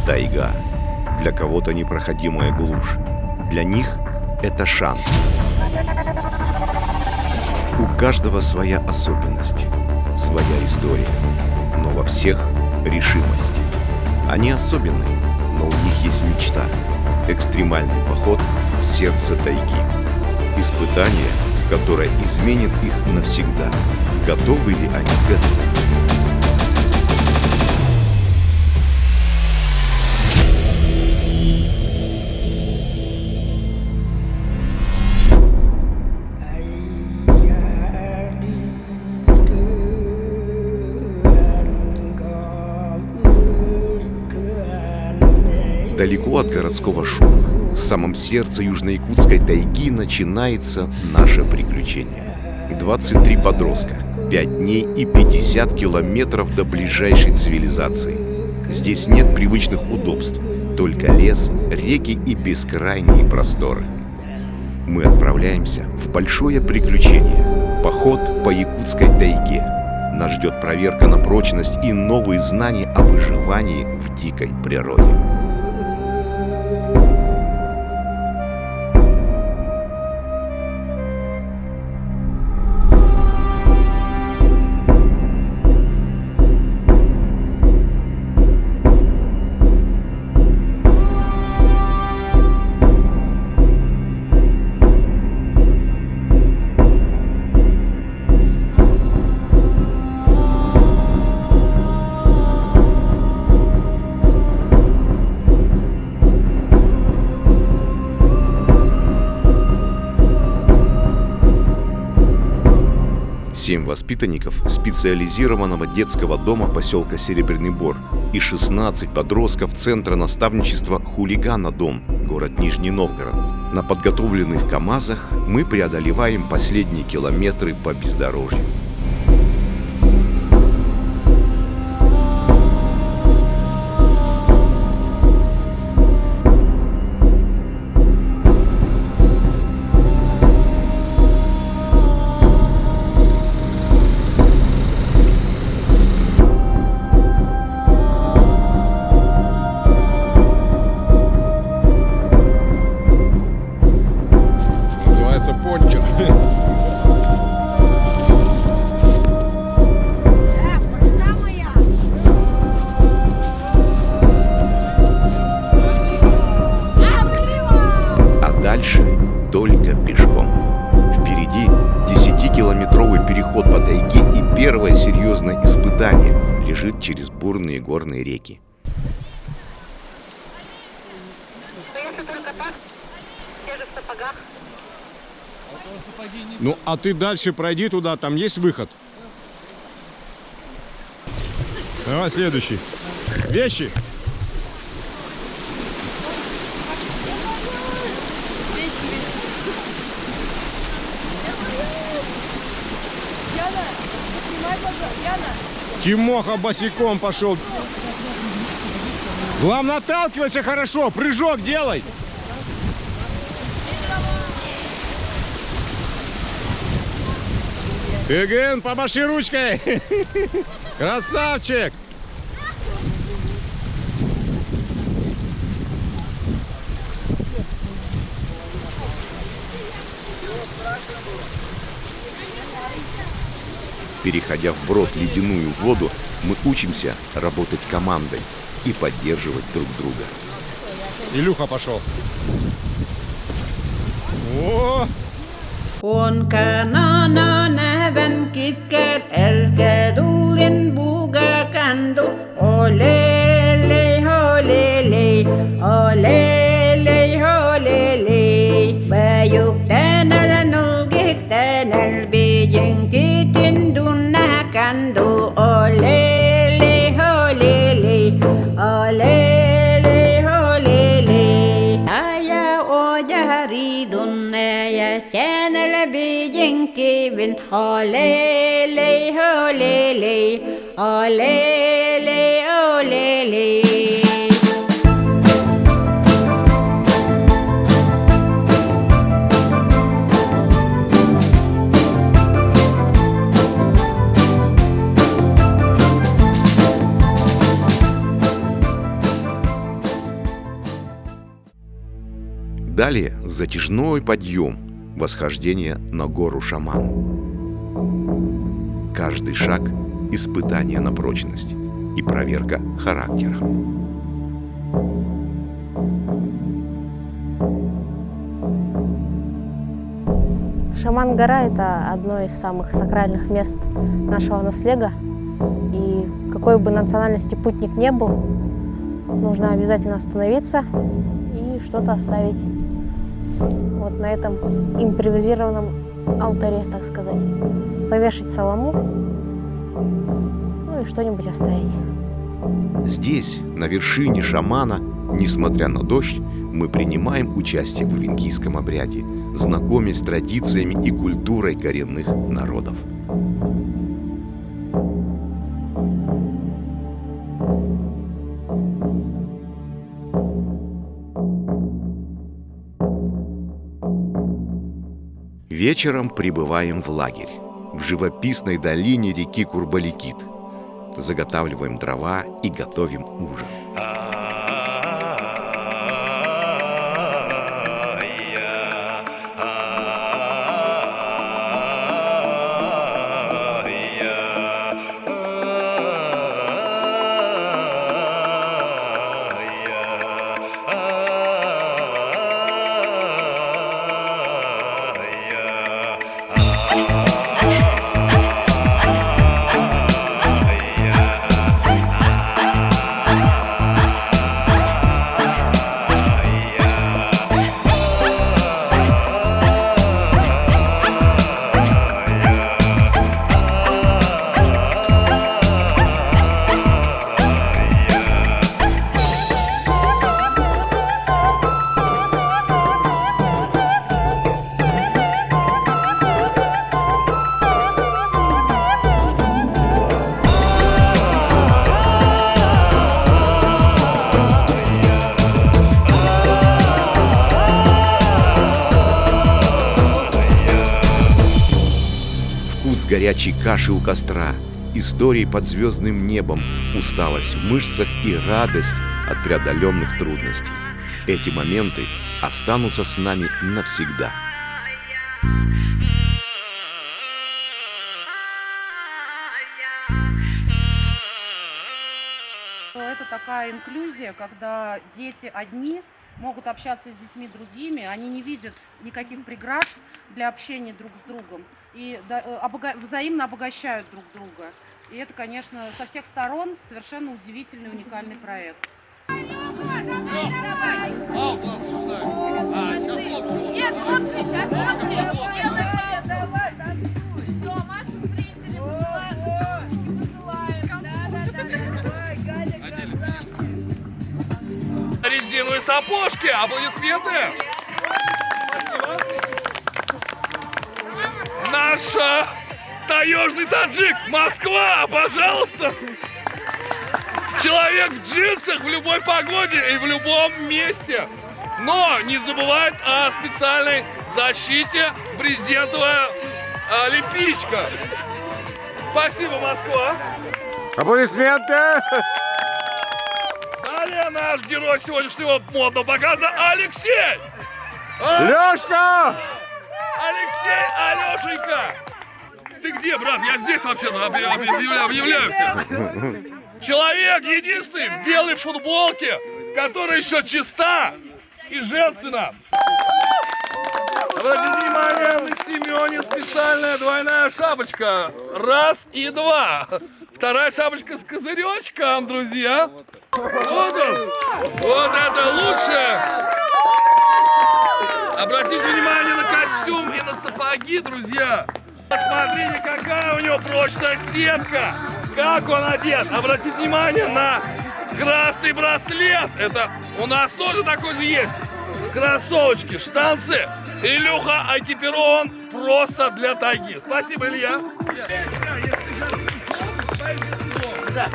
тайга, для кого-то непроходимая глушь. Для них это шанс. У каждого своя особенность, своя история, но во всех решимость. Они особенные, но у них есть мечта. Экстремальный поход в сердце тайги. Испытание, которое изменит их навсегда. Готовы ли они к этому? Далеко от городского шума, в самом сердце южно-якутской тайги начинается наше приключение. 23 подростка, 5 дней и 50 километров до ближайшей цивилизации. Здесь нет привычных удобств, только лес, реки и бескрайние просторы. Мы отправляемся в большое приключение – поход по якутской тайге. Нас ждет проверка на прочность и новые знания о выживании в дикой природе. Семь воспитанников специализированного детского дома поселка Серебряный Бор и 16 подростков Центра наставничества «Хулигана Дом», город Нижний Новгород. На подготовленных КАМАЗах мы преодолеваем последние километры по бездорожью. Дальше только пешком. Впереди 10-километровый переход по тайге, и первое серьезное испытание лежит через бурные горные реки. Ну, а ты дальше пройди туда, там есть выход. Давай следующий. Вещи. Тимоха босиком пошел. Главное, отталкивайся хорошо, прыжок делай. Эгэн, помаши ручкой. Красавчик. Переходя вброд ледяную воду, мы учимся работать командой и поддерживать друг друга. Илюха пошел. О! On kanana näven kitker elke tuulin puuga kandu. Olele, olele, olele, olele. Bayuk tänäl nulkik tänäl bijin kitin tunna kandu. Olele, olele, olele, olele. Aya ojari dunne ja tänäl bijin kivin. Olele, olele, olele, olele. Далее затяжной подъем, восхождение на гору Шаман. Каждый шаг – испытание на прочность и проверка характера. Шаман-гора – это одно из самых сакральных мест нашего наследия. И какой бы национальности путник не был, нужно обязательно остановиться и что-то оставить. Вот на этом импровизированном алтаре, так сказать. Повешать солому, ну и что-нибудь оставить. Здесь, на вершине Шамана, несмотря на дождь, мы принимаем участие в венкийском обряде, знакомясь с традициями и культурой коренных народов. Вечером прибываем в лагерь, в живописной долине реки Курбаликит. Заготавливаем дрова и готовим ужин. Горячей каши у костра, истории под звездным небом, усталость в мышцах и радость от преодоленных трудностей. Эти моменты останутся с нами навсегда. Это такая инклюзия, когда дети одни могут общаться с детьми другими, они не видят никаких преград для общения друг с другом и взаимно обогащают друг друга. И это, конечно, со всех сторон совершенно удивительный, уникальный проект. Нет, общий, сейчас общий. Давай, танцуй. Все, Машу приняли, посылаем. Давай, Галя, красавчик. Резиновые сапожки, аплодисменты. Спасибо. Наш таежный таджик, Москва, пожалуйста. Человек в джинсах в любой погоде и в любом месте. Но не забывает о специальной защите, брезентовая олимпийка. Спасибо, Москва. Аплодисменты! Далее наш герой сегодняшнего модного показа Алексей. Лёшка! Алексей, Алешенька! Ты где, брат? Я здесь вообще-то объявляю всем. Человек единственный в белой футболке, которая еще чиста и женственна. Обратите внимание, на Семене специальная двойная шапочка. Раз и два. Вторая шапочка с козыречком, друзья. Вот он. Вот это лучше. Обратите внимание на костюм и на сапоги, друзья. Посмотрите, какая у него прочная сетка. Как он одет. Обратите внимание на красный браслет. Это у нас тоже такой же есть. Кроссовочки, штанцы. Илюха экипирован просто для тайги. Спасибо, Илья. Да.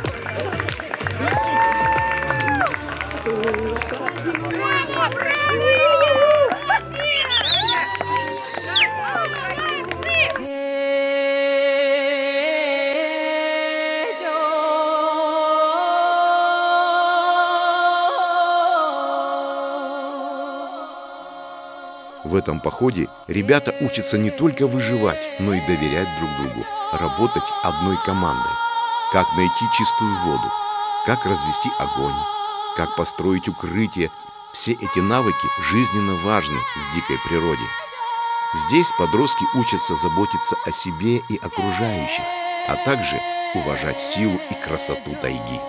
В этом походе ребята учатся не только выживать, но и доверять друг другу, работать одной командой. Как найти чистую воду, как развести огонь, как построить укрытие. Все эти навыки жизненно важны в дикой природе. Здесь подростки учатся заботиться о себе и окружающих, а также уважать силу и красоту тайги.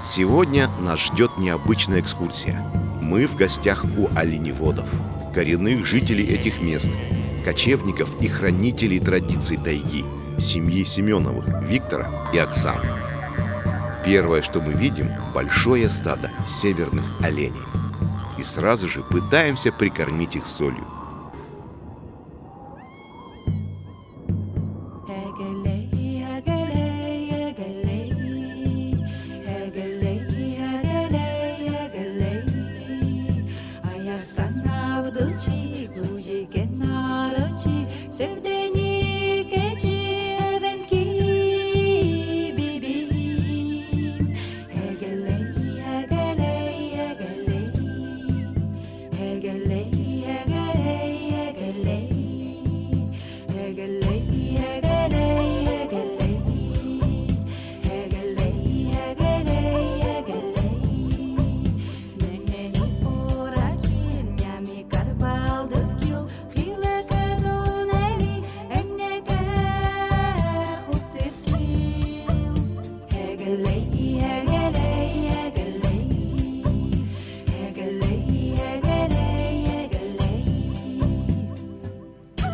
Сегодня нас ждет необычная экскурсия. Мы в гостях у оленеводов, коренных жителей этих мест, кочевников и хранителей традиций тайги, семьи Семеновых, Виктора и Оксаны. Первое, что мы видим, большое стадо северных оленей. И сразу же пытаемся прикормить их солью.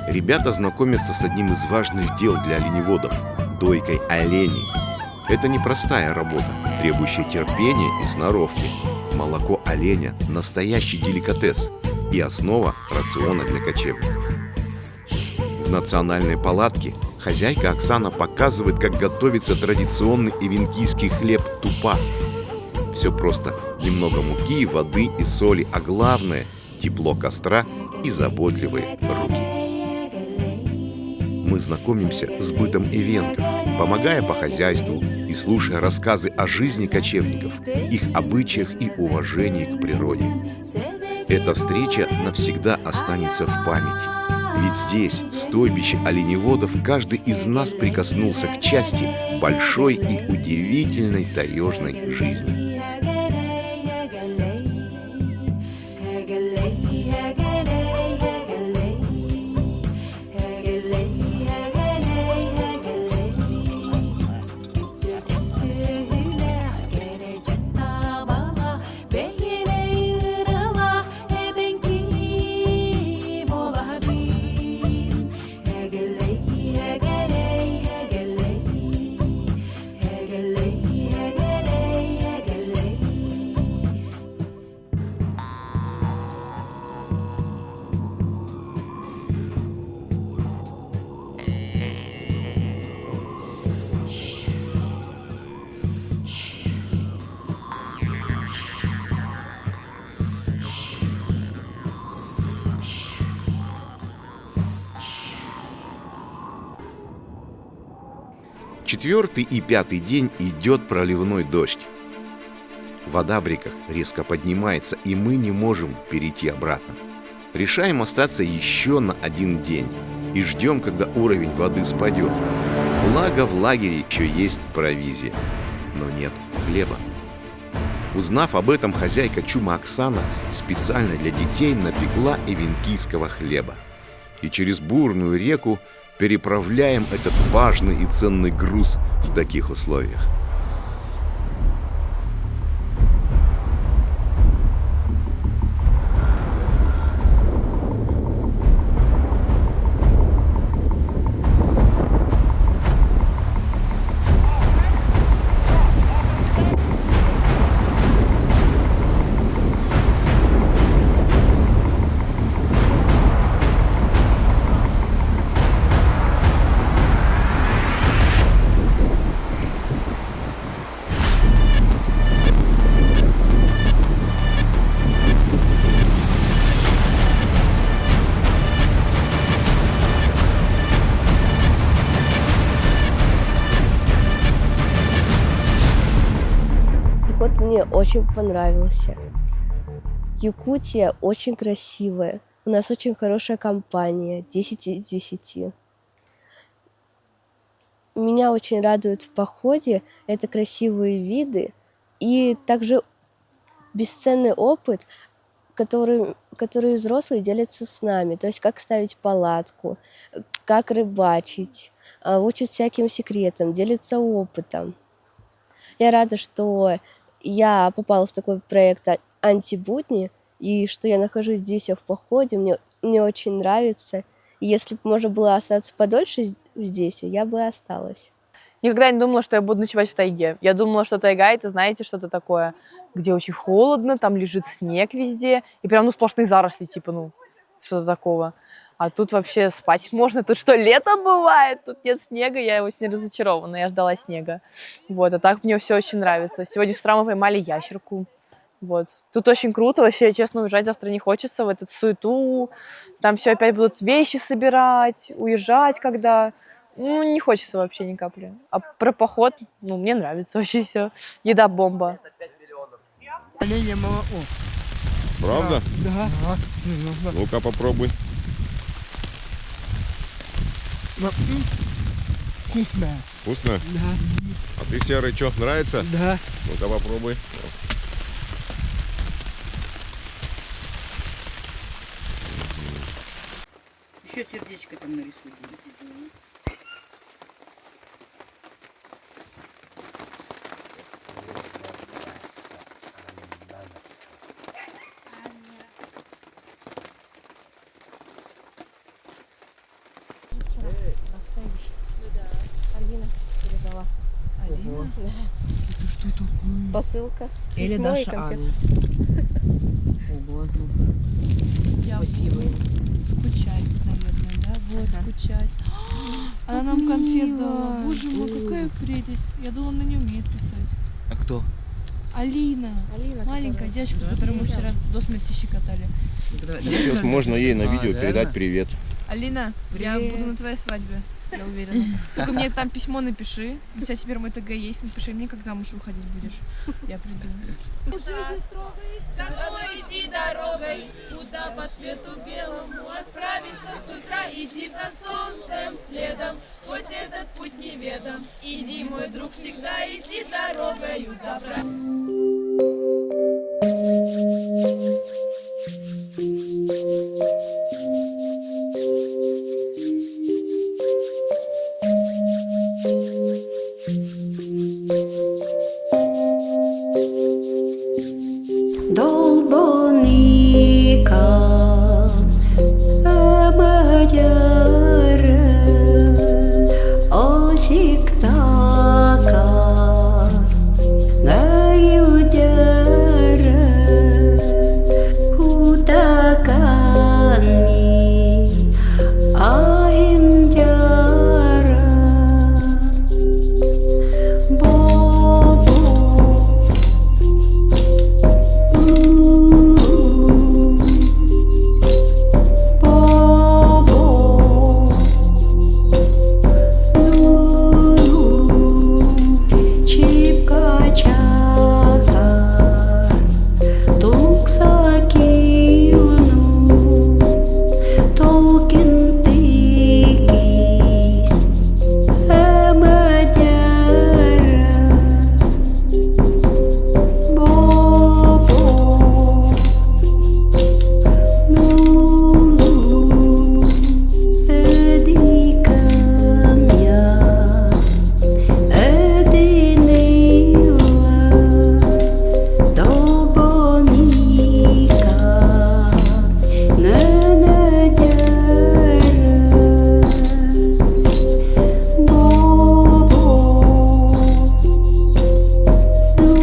Ребята знакомятся с одним из важных дел для оленеводов – дойкой оленей. Это непростая работа, требующая терпения и сноровки. Молоко оленя – настоящий деликатес и основа рациона для кочевников. В национальной палатке хозяйка Оксана показывает, как готовится традиционный эвенкийский хлеб тупа. Все просто: немного муки, воды и соли, а главное – тепло костра и заботливые руки. Мы знакомимся с бытом эвенков, помогая по хозяйству и слушая рассказы о жизни кочевников, их обычаях и уважении к природе. Эта встреча навсегда останется в памяти. Ведь здесь, в стойбище оленеводов, каждый из нас прикоснулся к части большой и удивительной таежной жизни. Четвертый и пятый день идет проливной дождь. Вода в реках резко поднимается, и мы не можем перейти обратно. Решаем остаться еще на один день и ждем, когда уровень воды спадет. Благо в лагере еще есть провизия, но нет хлеба. Узнав об этом, хозяйка чума Оксана специально для детей напекла эвенкийского хлеба. И через бурную реку переправляем этот важный и ценный груз в таких условиях. Мне очень понравился. Якутия очень красивая. У нас очень хорошая компания, 10 из 10. Меня очень радует в походе это красивые виды и также бесценный опыт, который взрослые делятся с нами. То есть как ставить палатку, как рыбачить, учат всяким секретам, делятся опытом. Я рада, что я попала в такой проект «Антибудни», и что я нахожусь здесь в походе, мне очень нравится. И если бы можно было остаться подольше здесь, я бы осталась. Никогда не думала, что я буду ночевать в тайге. Я думала, что тайга — это, знаете, что-то такое, где очень холодно, там лежит снег везде, и прям, сплошные заросли, типа, что-то такого. А тут вообще спать можно. Тут что, лето бывает? Тут нет снега, я очень разочарована, я ждала снега. Вот, а так мне все очень нравится. Сегодня с утра мы поймали ящерку. Вот. Тут очень круто, вообще, честно, уезжать завтра не хочется в эту суету. Там все опять будут вещи собирать, уезжать когда. Не хочется вообще ни капли. А про поход, мне нравится вообще все. Еда бомба. Правда? Да. Ну-ка попробуй. Вкусная. Вкусно? Да. А ты, Серый, что, нравится? Да. Ну-ка попробуй. Еще сердечко там нарисуй. Алина передала. Алина? Да. Это что такое? Посылка. Или письмо и Даша конфеты. Анну. Ого, спасибо. Скучать, наверное, да? Вот, скучать. Она нам конфет дала. Боже мой, какая прелесть. Я думала, она не умеет писать. А кто? Алина. Маленькая девочка, которую мы вчера до смерти щекотали. Сейчас можно ей на видео реально? передать привет. Алина, я буду на твоей свадьбе, я уверена. Только мне там письмо напиши. У тебя теперь мой ТГ есть, напиши мне, как замуж выходить будешь. Я приду. Домой иди дорогой, куда по свету белому отправиться с утра, иди за солнцем следом, хоть этот путь неведом. Иди, мой друг, всегда иди дорогою добра. Dolbonika amayara osiktaka ngayudara hutakanmi ahimjara bobo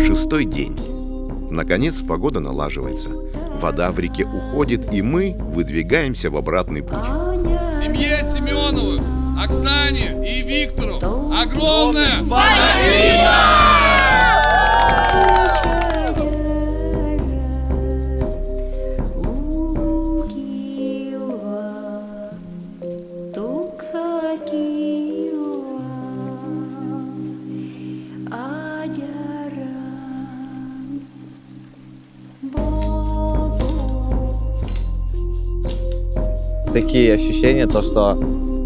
Шестой день. Наконец погода налаживается. Вода в реке уходит, и мы выдвигаемся в обратный путь. Семье Семеновых, Оксане и Виктору огромное спасибо! Bobo такие ощущения, то что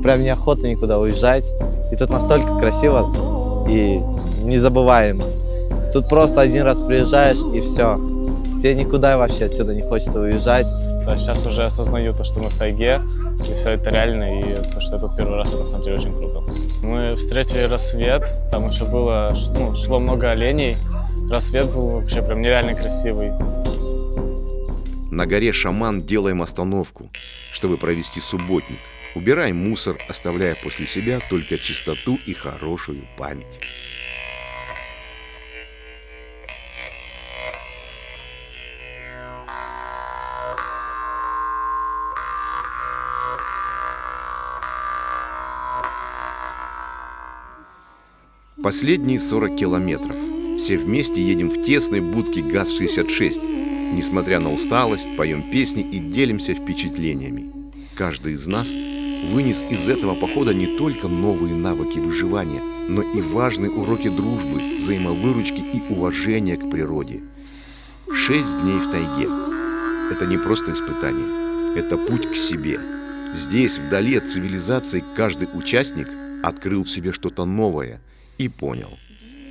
прям неохота никуда уезжать. И тут настолько красиво и незабываемо. Тут просто один раз приезжаешь и все. Тебе никуда вообще отсюда не хочется уезжать. Сейчас уже осознаю то, что мы в тайге, и все это реально, и то, что я тут первый раз, это на самом деле очень круто. Мы встретили рассвет, там еще было, шло много оленей. Рассвет был вообще прям нереально красивый. На горе Шаман делаем остановку, чтобы провести субботник. Убираем мусор, оставляя после себя только чистоту и хорошую память. Последние 40 километров. Все вместе едем в тесной будке ГАЗ-66. Несмотря на усталость, поем песни и делимся впечатлениями. Каждый из нас вынес из этого похода не только новые навыки выживания, но и важные уроки дружбы, взаимовыручки и уважения к природе. 6 дней в тайге. Это не просто испытание, это путь к себе. Здесь, вдали от цивилизации, каждый участник открыл в себе что-то новое и понял.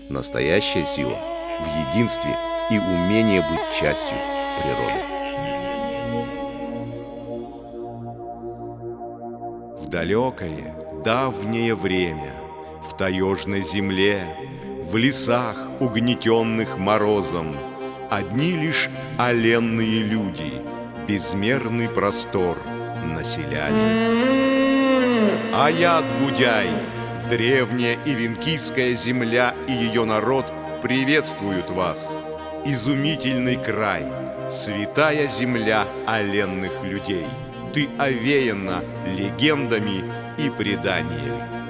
Настоящая сила в единстве и умении быть частью природы. В далекое, давнее время, в таежной земле, в лесах, угнетенных морозом, одни лишь оленные люди безмерный простор населяли. Аят-Гудяй, древняя ивенкийская земля и ее народ приветствуют вас. Изумительный край, святая земля оленных людей. Ты овеяна легендами и преданиями.